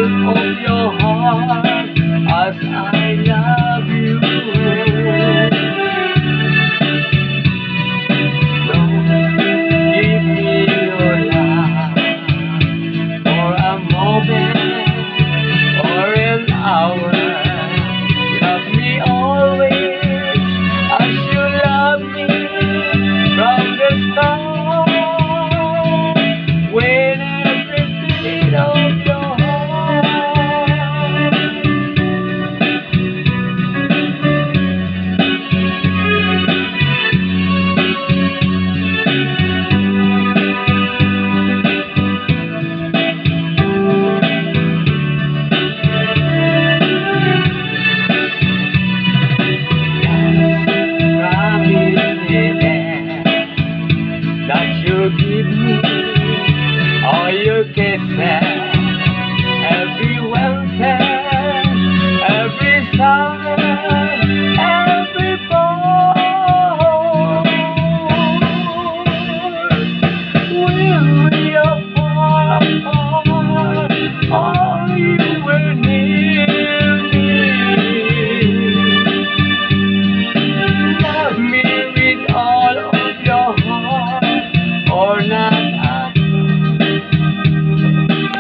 truth of your heart as I love you. Don't give me your love for a moment or an hour. Love me always as you love me from the start. When every beat of your heart that you give me all your kisses, every welcome, every summer.